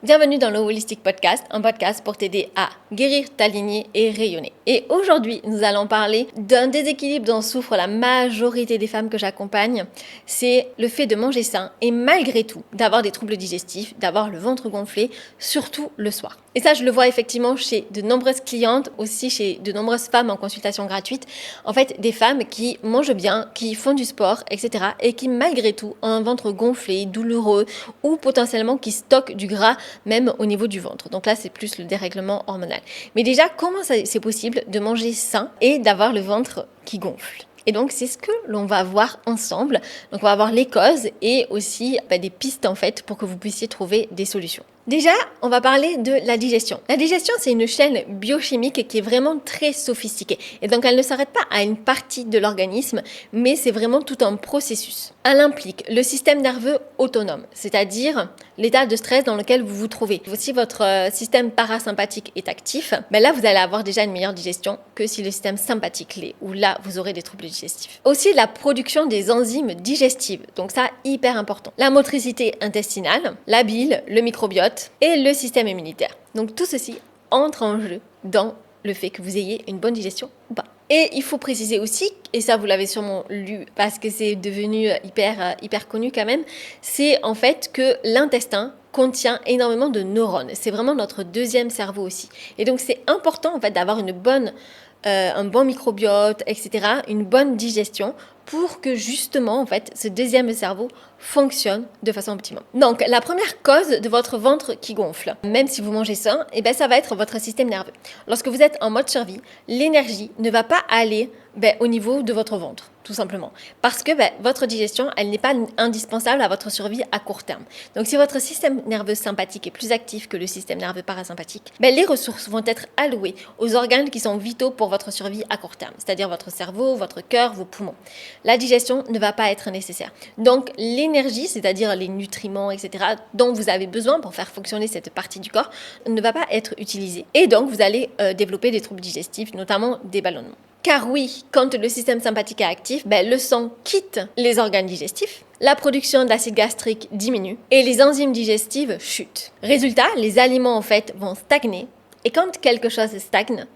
Bienvenue dans le Holistic Podcast, un podcast pour t'aider à guérir ta lignée et rayonner. Et aujourd'hui, nous allons parler d'un déséquilibre dont souffre la majorité des femmes que j'accompagne. C'est le fait de manger sain et malgré tout d'avoir des troubles digestifs, d'avoir le ventre gonflé, surtout le soir. Et ça, je le vois effectivement chez de nombreuses clientes, aussi chez de nombreuses femmes en consultation gratuite. En fait, des femmes qui mangent bien, qui font du sport, etc. et qui malgré tout ont un ventre gonflé, douloureux ou potentiellement qui stockent du gras même au niveau du ventre. Donc là, c'est plus le dérèglement hormonal. Mais déjà, comment c'est possible de manger sain et d'avoir le ventre qui gonfle ? Et donc, c'est ce que l'on va voir ensemble. Donc, on va voir les causes et aussi des pistes en fait pour que vous puissiez trouver des solutions. Déjà, on va parler de la digestion. La digestion, c'est une chaîne biochimique qui est vraiment très sophistiquée. Et donc, elle ne s'arrête pas à une partie de l'organisme, mais c'est vraiment tout un processus. Elle implique le système nerveux autonome, c'est-à-dire l'état de stress dans lequel vous vous trouvez. Si votre système parasympathique est actif, là, vous allez avoir déjà une meilleure digestion que si le système sympathique l'est, où là, vous aurez des troubles digestifs. Aussi, la production des enzymes digestives. Donc ça, hyper important. La motricité intestinale, la bile, le microbiote, et le système immunitaire. Donc tout ceci entre en jeu dans le fait que vous ayez une bonne digestion ou pas. Et il faut préciser aussi, et ça vous l'avez sûrement lu parce que c'est devenu hyper connu quand même, c'est en fait que l'intestin contient énormément de neurones. C'est vraiment notre deuxième cerveau aussi. Et donc c'est important en fait d'avoir un bon microbiote, etc., une bonne digestion pour que justement en fait ce deuxième cerveau fonctionne de façon optimale. Donc la première cause de votre ventre qui gonfle, même si vous mangez sain, ça va être votre système nerveux. Lorsque vous êtes en mode survie, l'énergie ne va pas aller au niveau de votre ventre, tout simplement. Parce que votre digestion, elle n'est pas indispensable à votre survie à court terme. Donc si votre système nerveux sympathique est plus actif que le système nerveux parasympathique, les ressources vont être allouées aux organes qui sont vitaux pour votre survie à court terme, c'est-à-dire votre cerveau, votre cœur, vos poumons. La digestion ne va pas être nécessaire. Donc l'énergie, c'est-à-dire les nutriments, etc., dont vous avez besoin pour faire fonctionner cette partie du corps, ne va pas être utilisée. Et donc vous allez développer des troubles digestifs, notamment des ballonnements. Car oui, quand le système sympathique est actif, le sang quitte les organes digestifs, la production d'acide gastrique diminue et les enzymes digestives chutent. Résultat, les aliments en fait vont stagner et quand quelque chose stagne,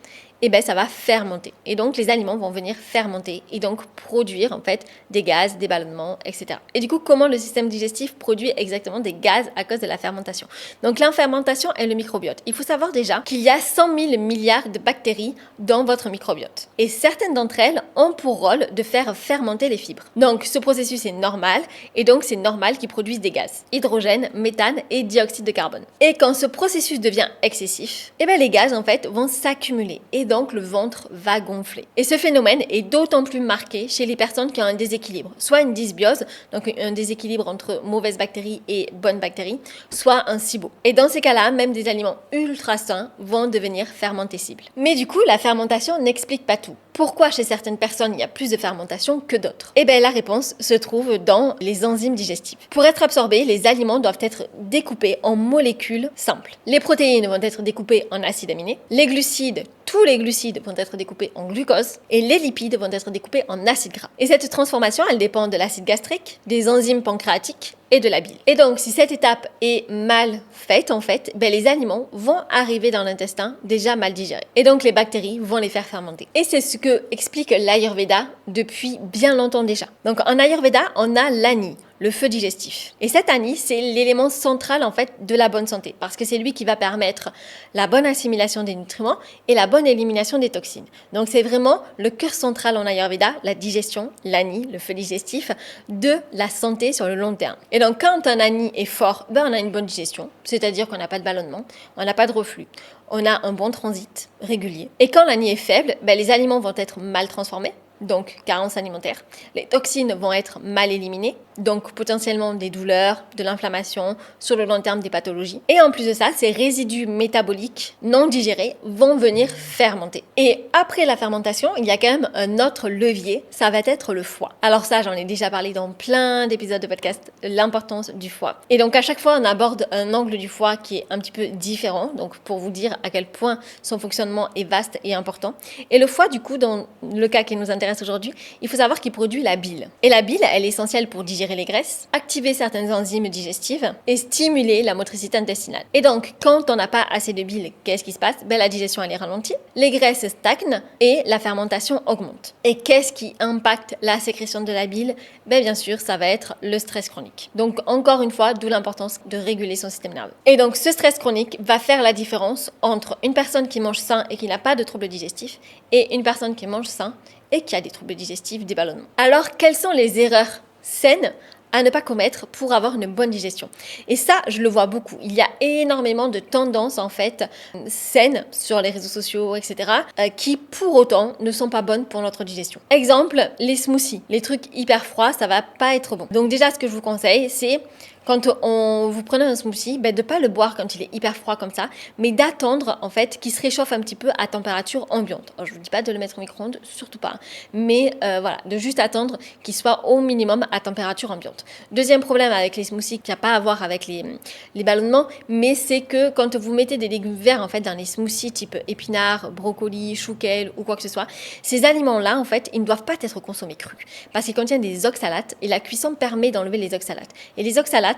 ça va fermenter. Et donc, les aliments vont venir fermenter et donc produire en fait des gaz, des ballonnements, etc. Et du coup, comment le système digestif produit exactement des gaz à cause de la fermentation ? Donc, la fermentation est le microbiote. Il faut savoir déjà qu'il y a 100 000 milliards de bactéries dans votre microbiote. Et certaines d'entre elles ont pour rôle de faire fermenter les fibres. Donc, ce processus est normal et donc c'est normal qu'ils produisent des gaz. Hydrogène, méthane et dioxyde de carbone. Et quand ce processus devient excessif, les gaz en fait vont s'accumuler et donc le ventre va gonfler. Et ce phénomène est d'autant plus marqué chez les personnes qui ont un déséquilibre, soit une dysbiose, donc un déséquilibre entre mauvaises bactéries et bonnes bactéries, soit un SIBO. Et dans ces cas-là, même des aliments ultra sains vont devenir fermentescibles. Mais du coup, la fermentation n'explique pas tout. Pourquoi chez certaines personnes il y a plus de fermentation que d'autres ? La réponse se trouve dans les enzymes digestives. Pour être absorbés, les aliments doivent être découpés en molécules simples. Les protéines vont être découpées en acides aminés, les glucides, tous les glucides vont être découpés en glucose et les lipides vont être découpés en acides gras. Et cette transformation, elle dépend de l'acide gastrique, des enzymes pancréatiques et de la bile. Et donc, si cette étape est mal faite, en fait, les aliments vont arriver dans l'intestin déjà mal digérés. Et donc, les bactéries vont les faire fermenter. Et c'est ce que explique l'Ayurveda depuis bien longtemps déjà. Donc, en Ayurveda, on a l'Ani, le feu digestif. Et cet Ani, c'est l'élément central en fait de la bonne santé parce que c'est lui qui va permettre la bonne assimilation des nutriments et la bonne élimination des toxines. Donc c'est vraiment le cœur central en Ayurveda, la digestion, l'Ani, le feu digestif, de la santé sur le long terme. Et donc quand un Ani est fort, on a une bonne digestion, c'est-à-dire qu'on n'a pas de ballonnement, on n'a pas de reflux. On a un bon transit régulier. Et quand l'Ani est faible, les aliments vont être mal transformés, donc carence alimentaire. Les toxines vont être mal éliminées, donc potentiellement des douleurs, de l'inflammation, sur le long terme des pathologies. Et en plus de ça, ces résidus métaboliques non digérés vont venir fermenter. Et après la fermentation, il y a quand même un autre levier, ça va être le foie. Alors ça, j'en ai déjà parlé dans plein d'épisodes de podcast, l'importance du foie. Et donc à chaque fois, on aborde un angle du foie qui est un petit peu différent, donc pour vous dire à quel point son fonctionnement est vaste et important. Et le foie, du coup, dans le cas qui nous intéresse graisse aujourd'hui, il faut savoir qu'il produit la bile. Et la bile, elle est essentielle pour digérer les graisses, activer certaines enzymes digestives et stimuler la motricité intestinale. Et donc, quand on n'a pas assez de bile, qu'est-ce qui se passe? La digestion, elle est ralentie, les graisses stagnent et la fermentation augmente. Et qu'est-ce qui impacte la sécrétion de la bile? Bien sûr, ça va être le stress chronique. Donc, encore une fois, d'où l'importance de réguler son système nerveux. Et donc, ce stress chronique va faire la différence entre une personne qui mange sain et qui n'a pas de troubles digestifs et une personne qui mange sain et qui a des troubles digestifs, des ballonnements. Alors, quelles sont les erreurs saines à ne pas commettre pour avoir une bonne digestion? Et ça, je le vois beaucoup. Il y a énormément de tendances, en fait, saines sur les réseaux sociaux, etc., qui, pour autant, ne sont pas bonnes pour notre digestion. Exemple, les smoothies. Les trucs hyper froids, ça va pas être bon. Donc déjà, ce que je vous conseille, c'est quand vous prenez un smoothie, de ne pas le boire quand il est hyper froid comme ça, mais d'attendre en fait qu'il se réchauffe un petit peu à température ambiante. Alors, je ne vous dis pas de le mettre au micro-ondes, surtout pas, mais voilà, de juste attendre qu'il soit au minimum à température ambiante. Deuxième problème avec les smoothies qui n'a pas à voir avec les ballonnements, mais c'est que quand vous mettez des légumes verts en fait dans les smoothies type épinards, brocoli, chou kale ou quoi que ce soit, ces aliments-là en fait, ils ne doivent pas être consommés crus parce qu'ils contiennent des oxalates et la cuisson permet d'enlever les oxalates. Et les oxalates,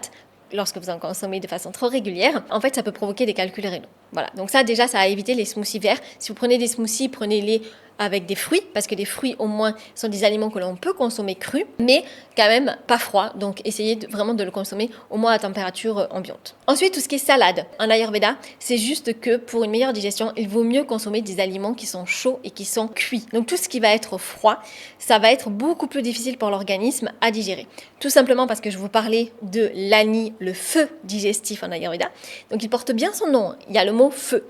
lorsque vous en consommez de façon trop régulière, en fait, ça peut provoquer des calculs rénaux. Voilà, donc ça déjà, ça a évité les smoothies verts. Si vous prenez des smoothies, prenez-les avec des fruits, parce que les fruits au moins sont des aliments que l'on peut consommer crus, mais quand même pas froid, donc essayez vraiment de le consommer au moins à température ambiante. Ensuite, tout ce qui est salade, en Ayurveda, c'est juste que pour une meilleure digestion, il vaut mieux consommer des aliments qui sont chauds et qui sont cuits. Donc tout ce qui va être froid, ça va être beaucoup plus difficile pour l'organisme à digérer. Tout simplement parce que je vous parlais de l'ani, le feu digestif en Ayurveda, donc il porte bien son nom, il y a le mot feu.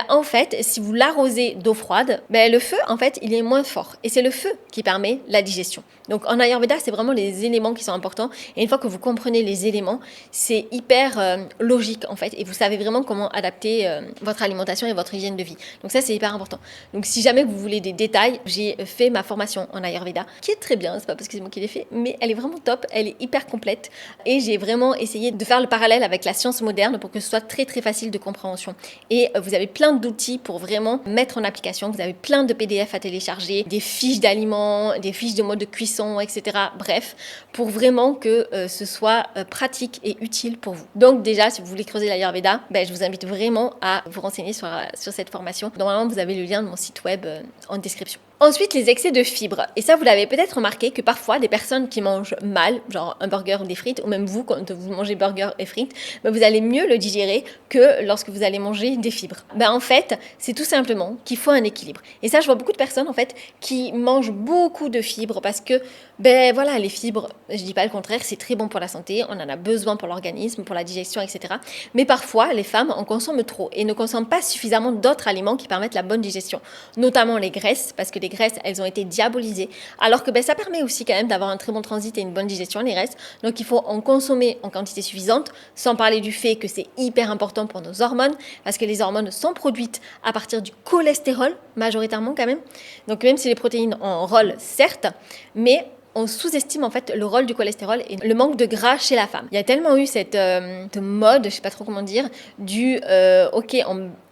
En fait, si vous l'arrosez d'eau froide, le feu, en fait, il est moins fort. Et c'est le feu qui permet la digestion. Donc en Ayurveda, c'est vraiment les éléments qui sont importants. Et une fois que vous comprenez les éléments, c'est hyper logique, en fait. Et vous savez vraiment comment adapter votre alimentation et votre hygiène de vie. Donc ça, c'est hyper important. Donc si jamais vous voulez des détails, j'ai fait ma formation en Ayurveda, qui est très bien, c'est pas parce que c'est moi qui l'ai fait, mais elle est vraiment top, elle est hyper complète. Et j'ai vraiment essayé de faire le parallèle avec la science moderne pour que ce soit très très facile de compréhension. Et vous avez plein d'outils pour vraiment mettre en application. Vous avez plein de PDF à télécharger, des fiches d'aliments, des fiches de mode de cuisson, etc. Bref, pour vraiment que ce soit pratique et utile pour vous. Donc déjà, si vous voulez creuser l'Ayurveda, je vous invite vraiment à vous renseigner sur cette formation. Normalement, vous avez le lien de mon site web en description. Ensuite, les excès de fibres. Et ça, vous l'avez peut-être remarqué que parfois, des personnes qui mangent mal, genre un burger ou des frites, ou même vous, quand vous mangez burger et frites, vous allez mieux le digérer que lorsque vous allez manger des fibres. En fait, c'est tout simplement qu'il faut un équilibre. Et ça, je vois beaucoup de personnes, en fait, qui mangent beaucoup de fibres parce que, voilà, les fibres, je dis pas le contraire, c'est très bon pour la santé, on en a besoin pour l'organisme, pour la digestion, etc. Mais parfois, les femmes en consomment trop et ne consomment pas suffisamment d'autres aliments qui permettent la bonne digestion, notamment les graisses, parce que les graisses, elles ont été diabolisées, alors que ça permet aussi quand même d'avoir un très bon transit et une bonne digestion, les graisses. Donc il faut en consommer en quantité suffisante, sans parler du fait que c'est hyper important pour nos hormones, parce que les hormones sont produites à partir du cholestérol, majoritairement quand même. Donc même si les protéines ont un rôle, certes, mais on sous-estime en fait le rôle du cholestérol et le manque de gras chez la femme. Il y a tellement eu cette mode, je sais pas trop comment dire,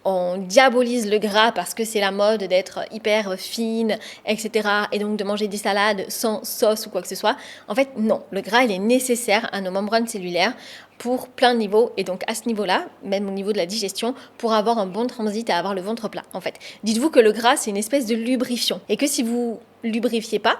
on diabolise le gras parce que c'est la mode d'être hyper fine, etc. Et donc de manger des salades sans sauce ou quoi que ce soit. En fait, non. Le gras, il est nécessaire à nos membranes cellulaires pour plein de niveaux. Et donc à ce niveau-là, même au niveau de la digestion, pour avoir un bon transit et avoir le ventre plat, en fait. Dites-vous que le gras, c'est une espèce de lubrifiant. Et que si vous lubrifiez pas,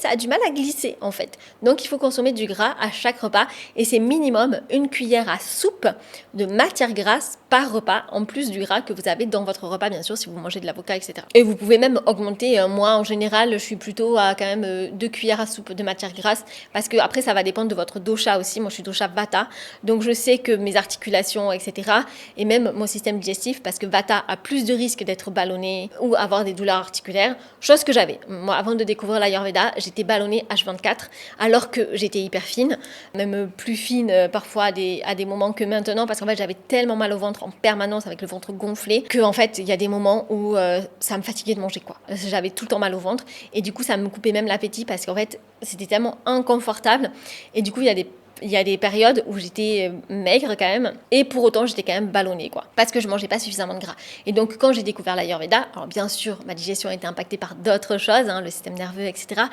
ça a du mal à glisser en fait. Donc il faut consommer du gras à chaque repas et c'est minimum une cuillère à soupe de matière grasse par repas en plus du gras que vous avez dans votre repas bien sûr si vous mangez de l'avocat, etc. Et vous pouvez même augmenter, moi en général je suis plutôt à quand même 2 cuillères à soupe de matière grasse parce que après ça va dépendre de votre dosha aussi. Moi je suis dosha Vata, donc je sais que mes articulations, etc. et même mon système digestif, parce que Vata a plus de risques d'être ballonné ou avoir des douleurs articulaires, chose que j'avais. Moi avant de découvrir l'Ayurveda, j'étais ballonnée H24 alors que j'étais hyper fine, même plus fine parfois à des moments que maintenant parce qu'en fait j'avais tellement mal au ventre en permanence avec le ventre gonflé que en fait il y a des moments où ça me fatiguait de manger quoi. J'avais tout le temps mal au ventre et du coup ça me coupait même l'appétit parce qu'en fait c'était tellement inconfortable et du coup il y a des il y a des périodes où j'étais maigre quand même, et pour autant j'étais quand même ballonnée, quoi, parce que je mangeais pas suffisamment de gras. Et donc quand j'ai découvert l'Ayurveda, alors bien sûr ma digestion a été impactée par d'autres choses, le système nerveux, etc.,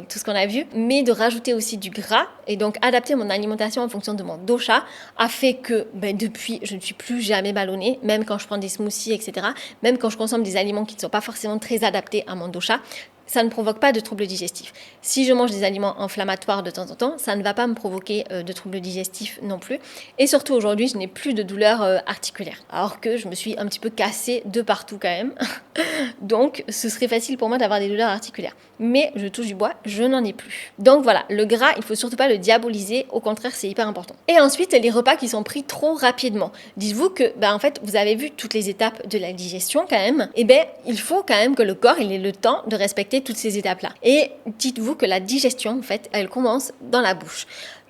tout ce qu'on a vu, mais de rajouter aussi du gras et donc adapter mon alimentation en fonction de mon dosha a fait que depuis je ne suis plus jamais ballonnée, même quand je prends des smoothies, etc., même quand je consomme des aliments qui ne sont pas forcément très adaptés à mon dosha, ça ne provoque pas de troubles digestifs. Si je mange des aliments inflammatoires de temps en temps, ça ne va pas me provoquer de troubles digestifs non plus. Et surtout aujourd'hui, je n'ai plus de douleurs articulaires. Alors que je me suis un petit peu cassée de partout quand même. Donc ce serait facile pour moi d'avoir des douleurs articulaires. Mais je touche du bois, je n'en ai plus. Donc voilà, le gras, il ne faut surtout pas le diaboliser. Au contraire, c'est hyper important. Et ensuite, les repas qui sont pris trop rapidement. Dites-vous que, en fait, vous avez vu toutes les étapes de la digestion quand même. Et il faut quand même que le corps il ait le temps de respecter toutes ces étapes-là. Et dites-vous que la digestion, en fait, elle commence dans la bouche.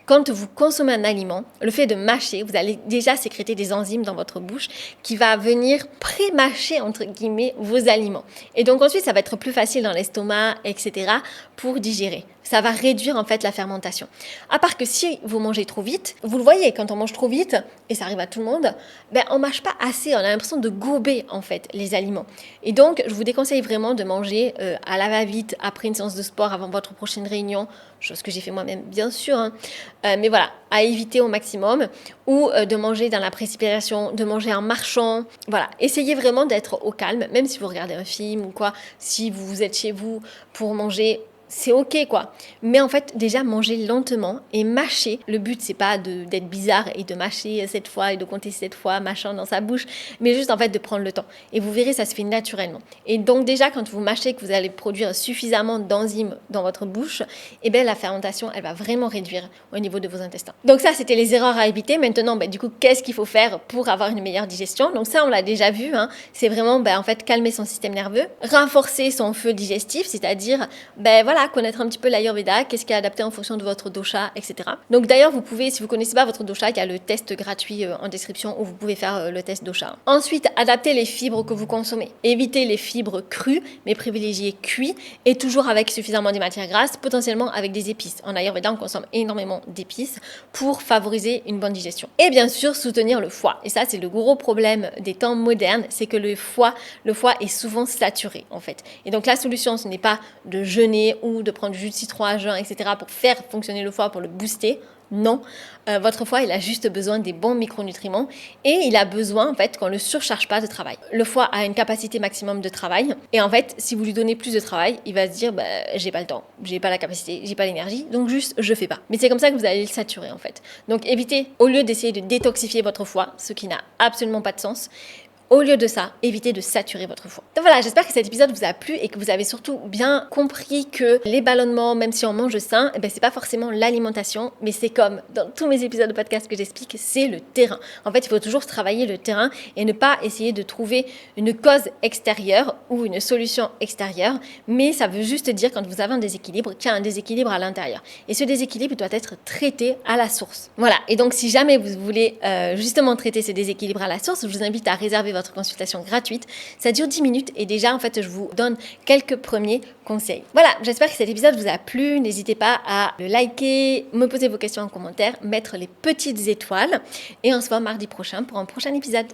Quand vous consommez un aliment, le fait de mâcher, vous allez déjà sécréter des enzymes dans votre bouche qui va venir pré-mâcher, entre guillemets, vos aliments. Et donc ensuite, ça va être plus facile dans l'estomac, etc. pour digérer. Ça va réduire en fait la fermentation. À part que si vous mangez trop vite, vous le voyez, quand on mange trop vite, et ça arrive à tout le monde, on mâche pas assez, on a l'impression de gober en fait les aliments. Et donc, je vous déconseille vraiment de manger à la va-vite après une séance de sport, avant votre prochaine réunion, chose que j'ai fait moi-même bien sûr, mais voilà, à éviter au maximum, ou de manger dans la précipitation, de manger en marchant, voilà, essayez vraiment d'être au calme, même si vous regardez un film ou quoi, si vous êtes chez vous pour manger, c'est ok quoi, mais en fait déjà manger lentement et mâcher. Le but c'est pas d'être bizarre et de mâcher 7 fois et de compter 7 fois machin dans sa bouche, mais juste en fait de prendre le temps, et vous verrez ça se fait naturellement. Et donc déjà quand vous mâchez, que vous allez produire suffisamment d'enzymes dans votre bouche, et la fermentation elle va vraiment réduire au niveau de vos intestins. Donc ça c'était les erreurs à éviter. Maintenant du coup qu'est-ce qu'il faut faire pour avoir une meilleure digestion? Donc ça on l'a déjà vu, c'est vraiment en fait calmer son système nerveux, renforcer son feu digestif, c'est-à-dire voilà, connaître un petit peu l'Ayurveda, qu'est-ce qui est adapté en fonction de votre dosha, etc. Donc d'ailleurs, vous pouvez, si vous connaissez pas votre dosha, il y a le test gratuit en description où vous pouvez faire le test dosha. Ensuite, adaptez les fibres que vous consommez. Évitez les fibres crues, mais privilégiez cuits et toujours avec suffisamment de matières grasses, potentiellement avec des épices. En Ayurveda, on consomme énormément d'épices pour favoriser une bonne digestion. Et bien sûr, soutenir le foie. Et ça, c'est le gros problème des temps modernes, c'est que le foie est souvent saturé en fait. Et donc la solution, ce n'est pas de jeûner ou de prendre du jus de citron à jeun, etc. pour faire fonctionner le foie, pour le booster. Non, votre foie, il a juste besoin des bons micronutriments et il a besoin, en fait, qu'on ne le surcharge pas de travail. Le foie a une capacité maximum de travail et en fait, si vous lui donnez plus de travail, il va se dire, j'ai pas le temps, j'ai pas la capacité, j'ai pas l'énergie, donc juste, je fais pas. Mais c'est comme ça que vous allez le saturer, en fait. Donc évitez, au lieu d'essayer de détoxifier votre foie, ce qui n'a absolument pas de sens, au lieu de ça, évitez de saturer votre foie. Donc voilà, j'espère que cet épisode vous a plu et que vous avez surtout bien compris que les ballonnements, même si on mange sain, c'est pas forcément l'alimentation, mais c'est comme dans tous mes épisodes de podcast que j'explique, c'est le terrain. En fait, il faut toujours travailler le terrain et ne pas essayer de trouver une cause extérieure ou une solution extérieure, mais ça veut juste dire quand vous avez un déséquilibre, qu'il y a un déséquilibre à l'intérieur. Et ce déséquilibre doit être traité à la source. Voilà, et donc si jamais vous voulez justement traiter ce déséquilibre à la source, je vous invite à réserver votre consultation gratuite. Ça dure 10 minutes et déjà en fait je vous donne quelques premiers conseils. Voilà, j'espère que cet épisode vous a plu. N'hésitez pas à le liker, me poser vos questions en commentaire, mettre les petites étoiles et on se voit mardi prochain pour un prochain épisode.